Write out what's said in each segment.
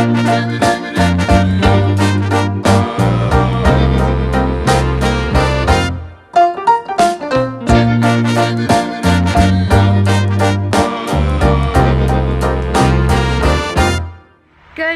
Good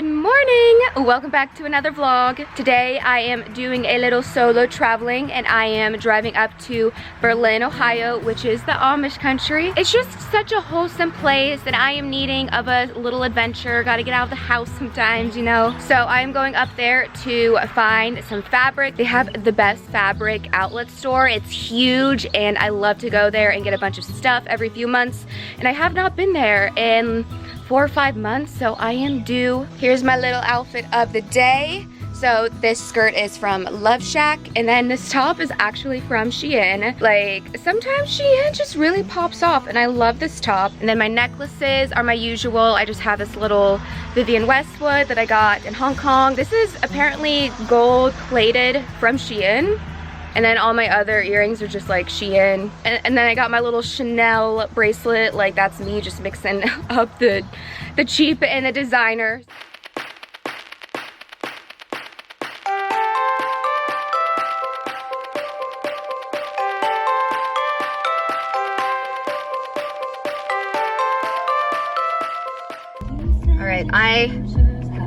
morning! Welcome back to another vlog. Today I am doing a little solo traveling and I am driving up to Berlin, Ohio, which is the Amish country. It's just such a wholesome place and I am needing of a little adventure. Gotta get out of the house sometimes, you know. So I am going up there to find some fabric. They have the best fabric outlet store. It's huge and I love to go there and get a bunch of stuff every few months. And I have not been there in 4 or 5 months, so I am due. Here's my little outfit of the day. So this skirt is from LoveShack, and then this top is actually from Shein. Like, sometimes Shein just really pops off, and I love this top. And then my necklaces are my usual. I just have this little Vivienne Westwood that I got in Hong Kong. This is apparently gold plated from Shein. And then all my other earrings are just like Shein. And then I got my little Chanel bracelet. Like, that's me just mixing up the cheap and the designer. All right, I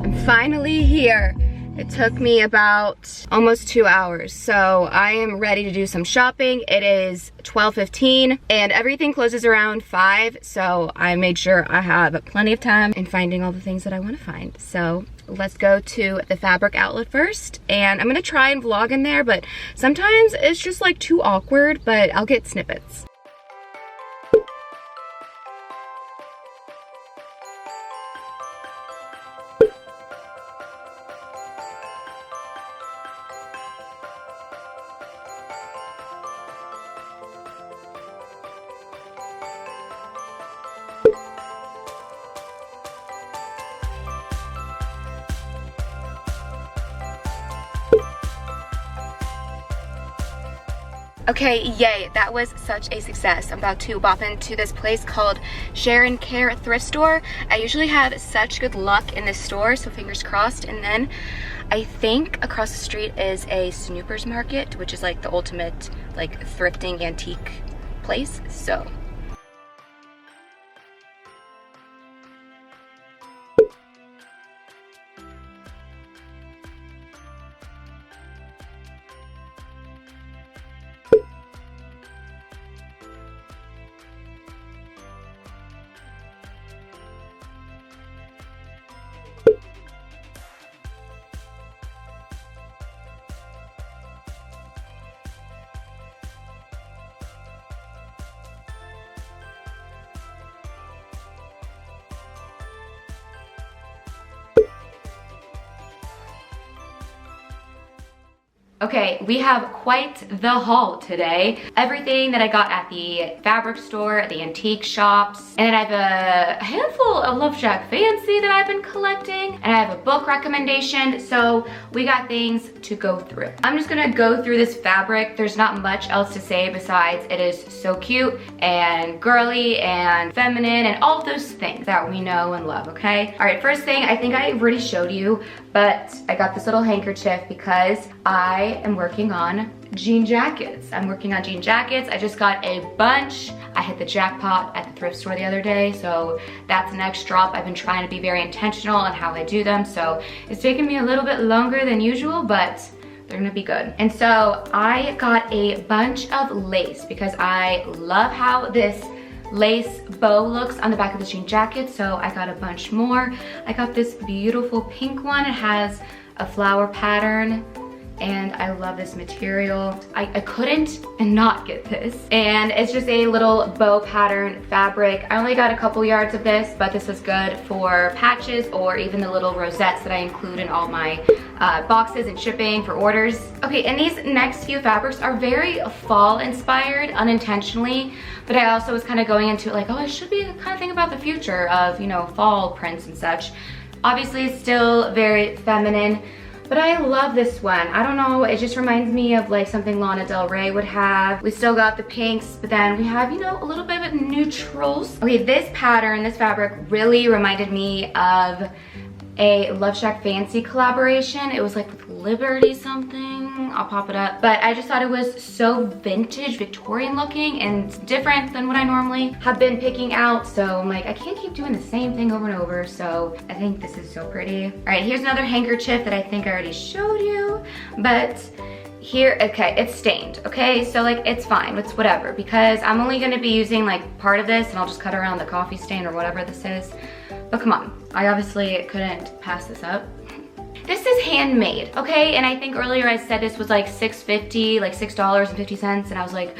am finally here. It took me about almost 2 hours, so I am ready to do some shopping. It is 12:15 and everything closes around 5, so I made sure I have plenty of time in finding all the things that I want to find. So let's go to the fabric outlet first, and I'm gonna try and vlog in there, but sometimes it's just like too awkward, but I'll get snippets. Okay, yay, that was such a success. I'm about to bop into this place called Share and Care Thrift Store. I usually have such good luck in this store, so fingers crossed. And then I think across the street is a Snoopers Market, which is like the ultimate like thrifting antique place, so. Okay, we have quite the haul today. Everything that I got at the fabric store, the antique shops, and I have a handful of LoveShackFancy that I've been collecting, and I have a book recommendation, so we got things to go through. I'm just gonna go through this fabric. There's not much else to say besides it is so cute and girly and feminine and all of those things that we know and love, okay? All right, first thing, I think I already showed you, but I got this little handkerchief because I am working on jean jackets. I'm working on jean jackets. I just got a bunch. I hit the jackpot at the thrift store the other day, so that's the next drop. I've been trying to be very intentional on how I do them, so it's taken me a little bit longer than usual, but they're gonna be good. And so I got a bunch of lace because I love how this lace bow looks on the back of the jean jacket, so I got a bunch more. I got this beautiful pink one. It has a flower pattern and I love this material. I couldn't not get this. And it's just a little bow pattern fabric. I only got a couple yards of this, but this is good for patches or even the little rosettes that I include in all my boxes and shipping for orders. Okay, and these next few fabrics are very fall inspired unintentionally, but I also was kind of going into it like, oh, I should be kind of thinking about the future of, you know, fall prints and such. Obviously it's still very feminine, but I love this one. I don't know, it just reminds me of like something Lana Del Rey would have. We still got the pinks, but then we have, you know, a little bit of neutrals. Okay, this pattern, this fabric really reminded me of a LoveShackFancy collaboration. It was like with Liberty something. I'll pop it up. But I just thought it was so vintage, Victorian looking, and different than what I normally have been picking out. So I'm like, I can't keep doing the same thing over and over. So I think this is so pretty. All right, here's another handkerchief that I think I already showed you. But here, okay, it's stained, okay? So like, it's fine, it's whatever, because I'm only gonna be using like part of this and I'll just cut around the coffee stain or whatever this is. But come on, I obviously couldn't pass this up. This is handmade, okay? And I think earlier I said this was like $6.50, like $6.50, and I was like,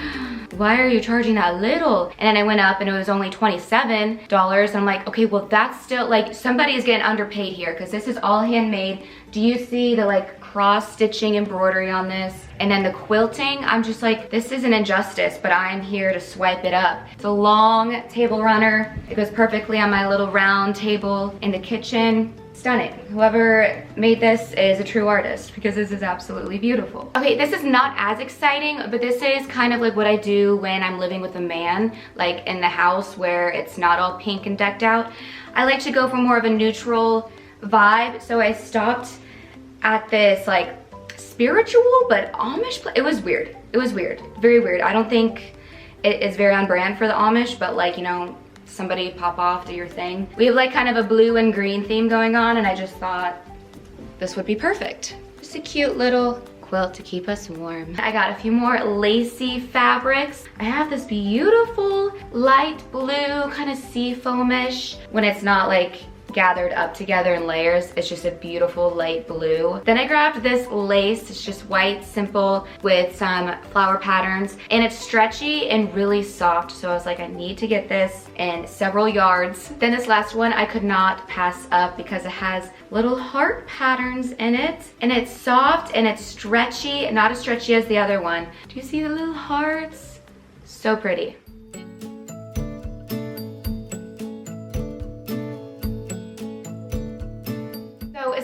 why are you charging that little? And then I went up and it was only $27, and I'm like, okay, well that's still, like, somebody is getting underpaid here, because this is all handmade. Do you see the like cross stitching embroidery on this? And then the quilting, I'm just like, this is an injustice, but I'm here to swipe it up. It's a long table runner. It goes perfectly on my little round table in the kitchen. Stunning. Whoever made this is a true artist, because this is absolutely beautiful. Okay, this is not as exciting, but this is kind of like what I do when I'm living with a man, like in the house where it's not all pink and decked out. I like to go for more of a neutral vibe, so I stopped at this like spiritual but Amish it was weird. It was weird. Very weird. I don't think it is very on brand for the Amish, but like, you know, somebody pop off, do your thing. We have like kind of a blue and green theme going on, and I just thought this would be perfect. Just a cute little quilt to keep us warm. I got a few more lacy fabrics. I have this beautiful light blue, kind of sea foamish, when it's not like gathered up together in layers. It's just a beautiful light blue. Then I grabbed this lace. It's just white, simple, with some flower patterns, and it's stretchy and really soft. So I was like, I need to get this in several yards. Then this last one I could not pass up because it has little heart patterns in it, and it's soft and it's stretchy, not as stretchy as the other one. Do you see the little hearts? So pretty.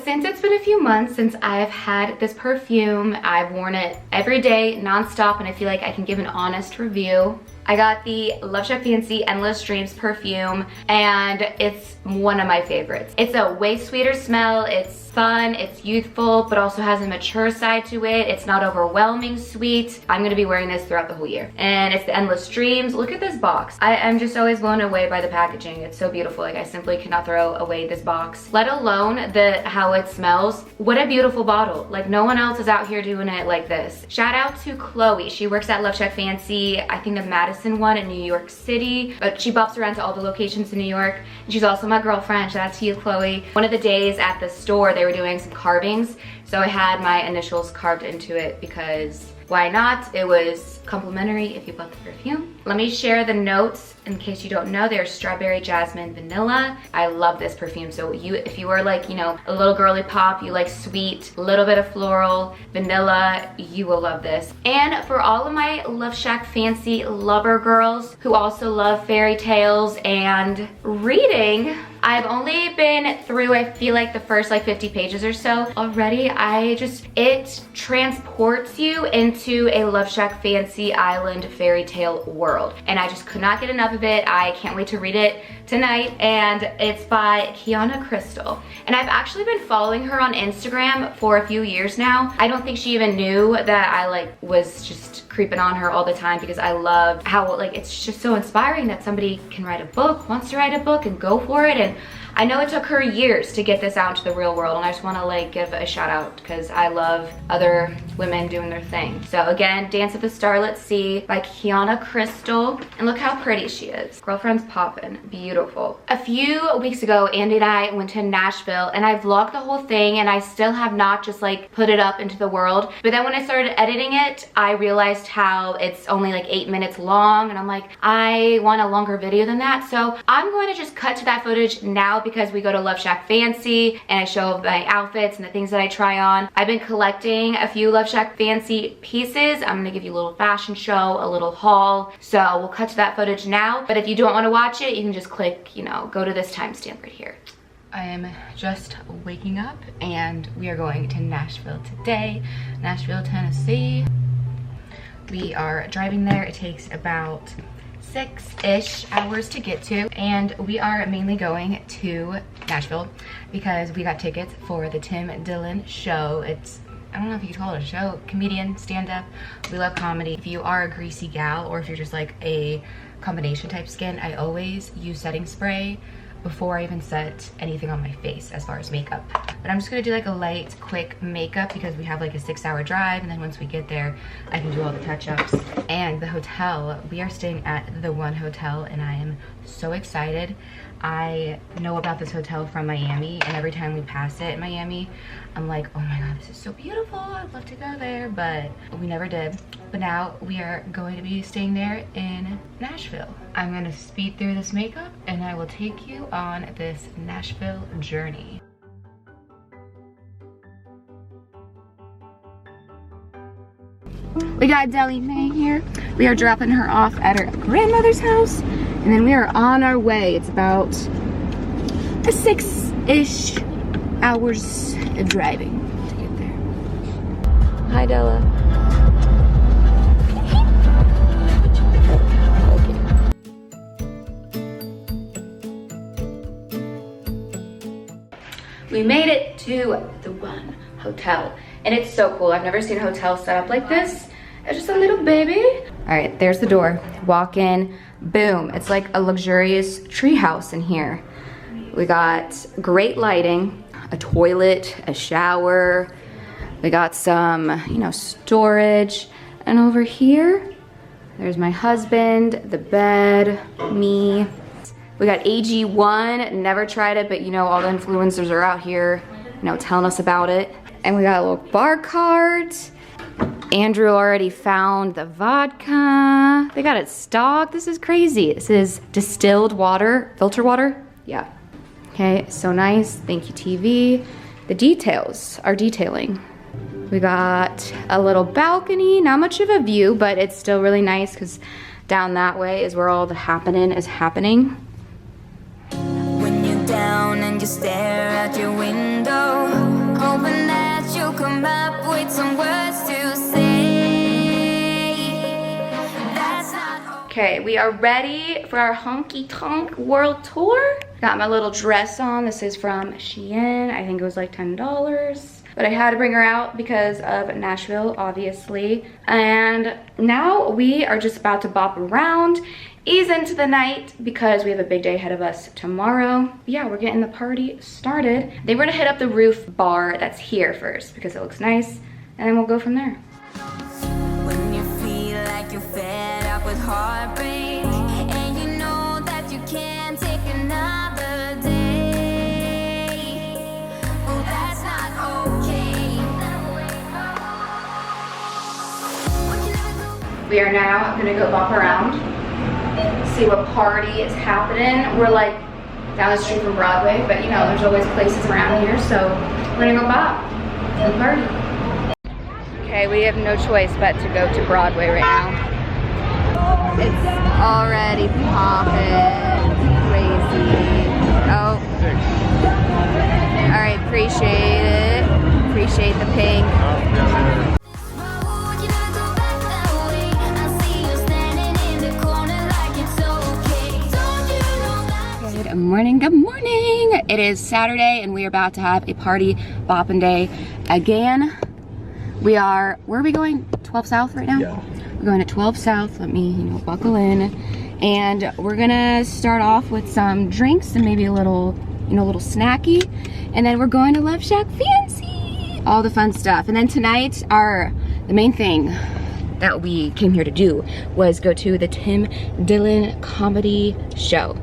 Since it's been a few months since I've had this perfume, I've worn it every day, nonstop, and I feel like I can give an honest review. I got the LoveShackFancy Endless Dreams perfume, and it's one of my favorites. It's a way sweeter smell, it's fun, it's youthful, but also has a mature side to it. It's not overwhelming sweet. I'm gonna be wearing this throughout the whole year. And it's the Endless Dreams. Look at this box. I'm just always blown away by the packaging. It's so beautiful. Like, I simply cannot throw away this box, let alone how it smells. What a beautiful bottle. Like, no one else is out here doing it like this. Shout out to Chloe. She works at LoveShackFancy, I think the Madison one in New York City, but she bops around to all the locations in New York. And she's also my girlfriend. Shout out to you, Chloe. One of the days at the store, they were doing some carvings, so I had my initials carved into it because why not? It was complimentary if you bought the perfume. Let me share the notes in case you don't know. They're strawberry, jasmine, vanilla. I love this perfume. So if you are like, you know, a little girly pop, you like sweet, a little bit of floral, vanilla, you will love this. And for all of my LoveShackFancy lover girls who also love fairy tales and reading, I've only been through, I feel like, the first like 50 pages or so already. It transports you into a LoveShackFancy island fairy tale world, and I just could not get enough of it. I can't wait to read it tonight, and it's by Kiana Crystal. And I've actually been following her on Instagram for a few years now. I don't think she even knew that I like was just creeping on her all the time, because I love how like it's just so inspiring that somebody can write a book, wants to write a book, and go for it. And I know it took her years to get this out into the real world, and I just want to like give a shout out because I love other women doing their thing. So again, Dance of the Starlit Sea by Kiana Crystal, and look how pretty she is. Girlfriend's poppin', beautiful. A few weeks ago, Andy and I went to Nashville, and I vlogged the whole thing, and I still have not just like put it up into the world. But then when I started editing it, I realized how it's only like 8 minutes long, and I'm like, I want a longer video than that. So I'm going to just cut to that footage now, because we go to LoveShackFancy and I show my outfits and the things that I try on. I've been collecting a few LoveShackFancy pieces. I'm gonna give you a little fashion show, a little haul. So we'll cut to that footage now. But if you don't want to watch it, you can just click, you know, go to this timestamp right here. I am just waking up and we are going to Nashville today. Nashville, Tennessee. We are driving there. It takes about 6-ish hours to get to, and we are mainly going to Nashville because we got tickets for the Tim Dillon show. It's, I don't know if you could call it a show, comedian, stand-up. We love comedy. If you are a greasy gal or if you're just like a combination type skin, I always use setting spray before I even set anything on my face as far as makeup. But I'm just gonna do like a light, quick makeup because we have like a 6-hour drive, and then once we get there, I can do all the touch-ups. And the hotel, we are staying at the One Hotel, and I am so excited. I know about this hotel from Miami, and every time we pass it in Miami, I'm like, oh my God, this is so beautiful. I'd love to go there, but we never did. But now we are going to be staying there in Nashville. I'm gonna speed through this makeup, and I will take you on this Nashville journey. We got Deli Mae here. We are dropping her off at her grandmother's house, and then we are on our way. It's about 6-ish hours of driving to get there. Hi, Della. We made it to the One Hotel, and it's so cool. I've never seen a hotel set up like this. It's just a little baby. All right, there's the door. Walk in, boom. It's like a luxurious treehouse in here. We got great lighting, a toilet, a shower. We got some, you know, storage. And over here, there's my husband, the bed, me. We got AG1, never tried it, but you know, all the influencers are out here, you know, telling us about it. And we got a little bar cart. Andrew already found the vodka. They got it stocked. This is crazy. This is distilled water, filter water. Yeah. Okay, so nice. Thank you, TV. The details are detailing. We got a little balcony, not much of a view, but it's still really nice because down that way is where all the happening is happening. When you're down and you stare out your window, hoping that you'll come up with some words to say. That's not Okay, we are ready for our honky tonk world tour. Got my little dress on. This is from Shein. I think it was like $10. But I had to bring her out because of Nashville, obviously. And now we are just about to bop around, ease into the night because we have a big day ahead of us tomorrow. Yeah, we're getting the party started. Then we're gonna hit up the roof bar that's here first because it looks nice, and then we'll go from there. when you feel like you're fed up with heartbreak, and you know that you can't take another day. Well, that's not okay. We are now gonna go bop around, see what party is happening. We're like down the street from Broadway, but you know, there's always places around here, so we're gonna go bop and party. Okay, we have no choice but to go to Broadway right now. It's already popping, crazy. Oh. All right, appreciate it. Appreciate the pink. Good morning, good morning. It is Saturday and we are about to have a party bopping day again. We are, where are we going? 12 South right now? Yeah. We're going to 12 South. Let me, buckle in. And we're gonna start off with some drinks and maybe a little, little snacky. And then we're going to LoveShackFancy. All the fun stuff. And then tonight, the main thing that we came here to do was go to the Tim Dillon comedy show.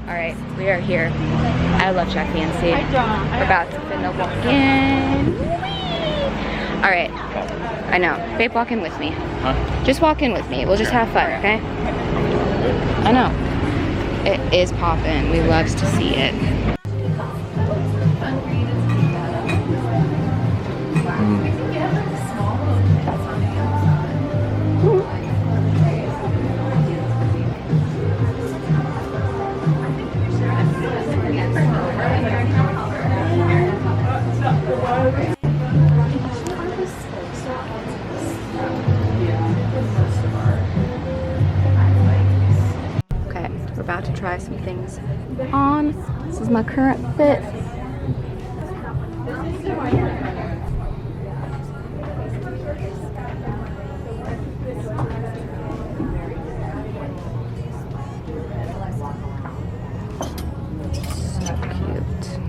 Alright, we are here at LoveShackFancy. We're about to finna walk in. Alright, I know. Babe, walk in with me. Huh? Just walk in with me. We'll just have fun, okay? I know. It is poppin'. We loves to see it. Okay, we're about to try some things on. This is my current fit. So cute.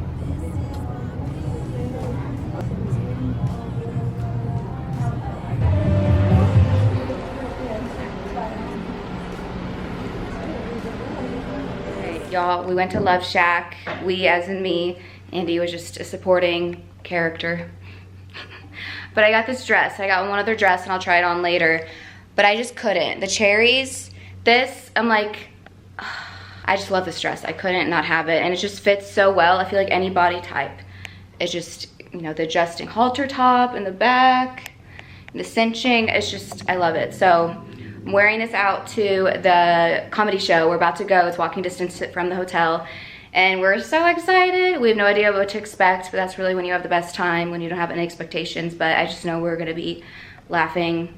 Y'all, we went to Love Shack. We, as in me. Andy was just a supporting character. But I got this dress. I got one other dress and I'll try it on later. But I just couldn't. The cherries, this, I'm like, I just love this dress. I couldn't not have it. And it just fits so well. I feel like any body type. It's just, you know, the adjusting halter top in the back, the cinching, it's just, I love it. So I'm wearing this out to the comedy show. We're about to go. It's walking distance from the hotel. And we're so excited. We have no idea what to expect, but that's really when you have the best time, when you don't have any expectations. But I just know we're gonna be laughing,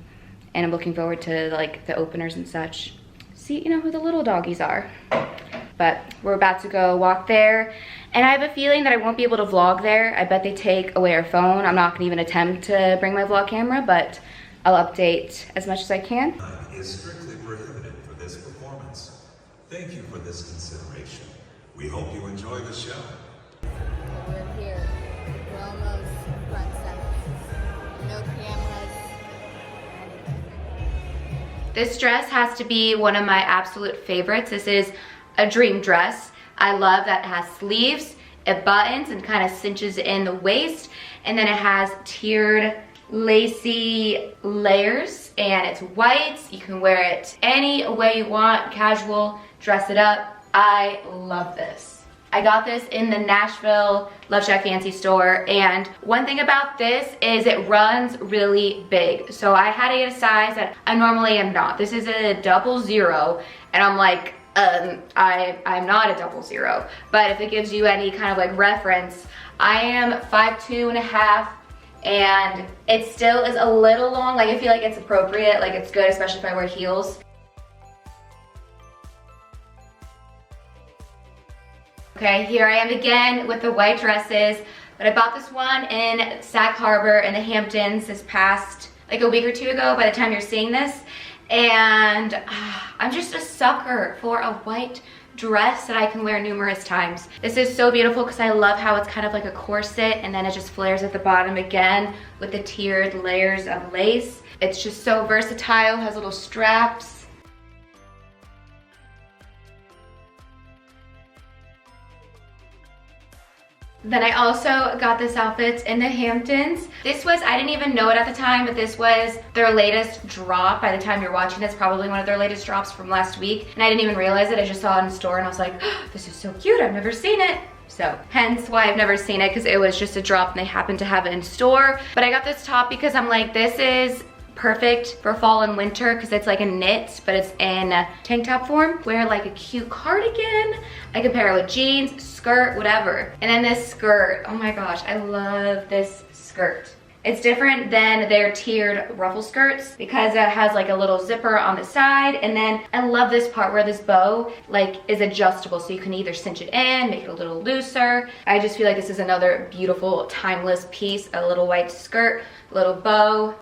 and I'm looking forward to like the openers and such. See, you know, who the little doggies are. But we're about to go walk there. And I have a feeling that I won't be able to vlog there. I bet they take away our phone. I'm not gonna even attempt to bring my vlog camera, but I'll update as much as I can. Is strictly prohibited for this performance. Thank you for this consideration. We hope you enjoy the show. We're here. We're almost front center. No cameras. This dress has to be one of my absolute favorites. This is a dream dress. I love that it has sleeves, it buttons and kind of cinches in the waist, and then it has tiered lacy layers, and it's white. You can wear it any way you want, casual, dress it up. I love this. I got this in the Nashville LoveShackFancy store, and one thing about this is it runs really big. So I had to get a size that I normally am not. This is a 00, and I'm like, I'm not a 00. But if it gives you any kind of like reference, I am 5'2.5", and it still is a little long. Like I feel like it's appropriate, like it's good, especially if I wear heels. Okay, here I am again with the white dresses, but I bought this one in Sag Harbor in the Hamptons this past, like a week or two ago by the time you're seeing this. And I'm just a sucker for a white dress that I can wear numerous times. This is so beautiful because I love how it's kind of like a corset, and then it just flares at the bottom again with the tiered layers of lace. It's just so versatile, has little straps. Then I also got this outfit in the Hamptons. This was, I didn't even know it at the time, but this was their latest drop. By the time you're watching this, probably one of their latest drops from last week. And I didn't even realize it. I just saw it in the store and I was like, oh, this is so cute. I've never seen it. So hence why I've never seen it, because it was just a drop and they happened to have it in store. But I got this top because I'm like, this is perfect for fall and winter because it's like a knit, but it's in tank top form. Wear like a cute cardigan. I can pair it with jeans, skirt, whatever. And then this skirt, oh my gosh, I love this skirt. It's different than their tiered ruffle skirts because it has like a little zipper on the side, and then I love this part where this bow like is adjustable, so you can either cinch it in, make it a little looser. I just feel like this is another beautiful timeless piece, a little white skirt, little bow.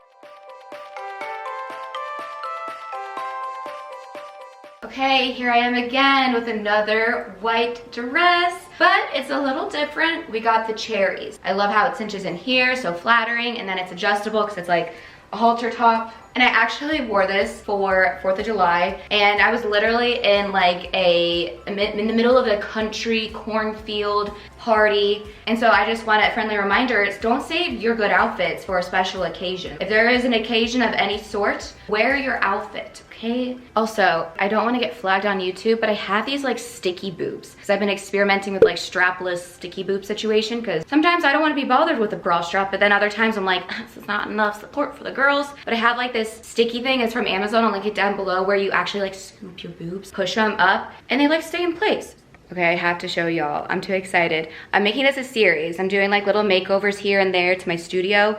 Okay, here I am again with another white dress, but it's a little different. We got the cherries. I love how it cinches in here, so flattering, and then it's adjustable because it's like a halter top. And I actually wore this for 4th of July, and I was literally in like in the middle of a country cornfield party. And so I just want a friendly reminder, is don't save your good outfits for a special occasion. If there is an occasion of any sort, wear your outfit, okay? Also, I don't want to get flagged on YouTube, but I have these like sticky boobs because I've been experimenting with like strapless sticky boob situation, because sometimes I don't want to be bothered with a bra strap, but then other times I'm like, this is not enough support for the girls. But I have like this sticky thing. It's from Amazon. I'll link it down below, where you actually like scoop your boobs, push them up, and they like stay in place. Okay, I have to show y'all. I'm too excited. I'm making this a series. I'm doing like little makeovers here and there to my studio.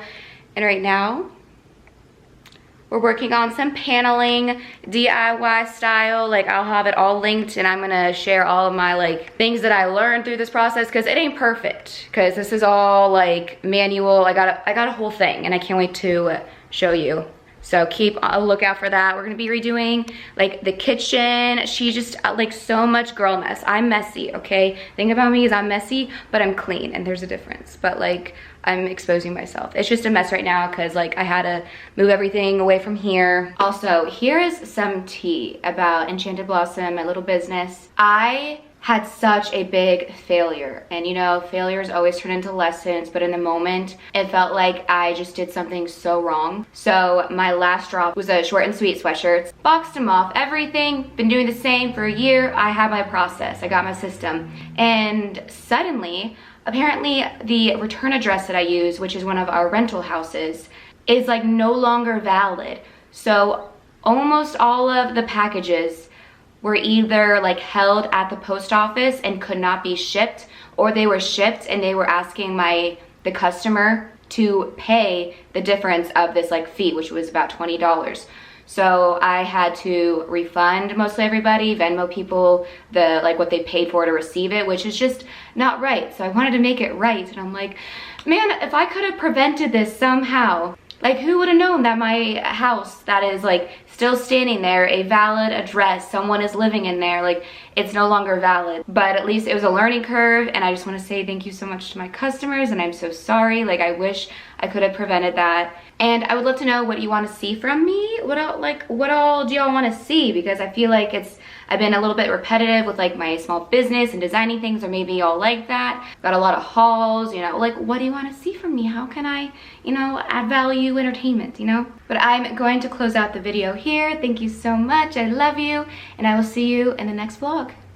And right now, we're working on some paneling, DIY style. Like, I'll have it all linked, and I'm gonna share all of my like things that I learned through this process, because it ain't perfect. Because this is all like manual. I got a whole thing, and I can't wait to show you. So keep a lookout for that. We're gonna be redoing like the kitchen. She just like so much girl mess. I'm messy, okay? Thing about me is I'm messy, but I'm clean, and there's a difference. But like, I'm exposing myself. It's just a mess right now because like I had to move everything away from here. Also, here is some tea about Enchanted Blossom, my little business. I had such a big failure, and you know, failures always turn into lessons, but in the moment it felt like I just did something so wrong. So my last drop was a short and sweet sweatshirt. Boxed them off, everything, been doing the same for a year. I had my process, I got my system, and suddenly apparently the return address that I use, which is one of our rental houses, is like no longer valid. So almost all of the packages were either like held at the post office and could not be shipped, or they were shipped and they were asking the customer to pay the difference of this like fee, which was about $20. So I had to refund mostly everybody, Venmo people, the like what they paid for to receive it, which is just not right. So I wanted to make it right, and I'm like, man, if I could have prevented this somehow, like who would have known that my house that is like still standing there, a valid address, someone is living in there, like it's no longer valid. But at least it was a learning curve, and I just want to say thank you so much to my customers, and I'm so sorry. Like, I wish I could have prevented that. And I would love to know what you want to see from me. What all do y'all want to see? Because I feel like I've been a little bit repetitive with like my small business and designing things, or maybe y'all like that. Got a lot of hauls, you know, like what do you want to see from me? How can I, you know, add value, entertainment, you know? But I'm going to close out the video here. Thank you so much. I love you, and I will see you in the next vlog.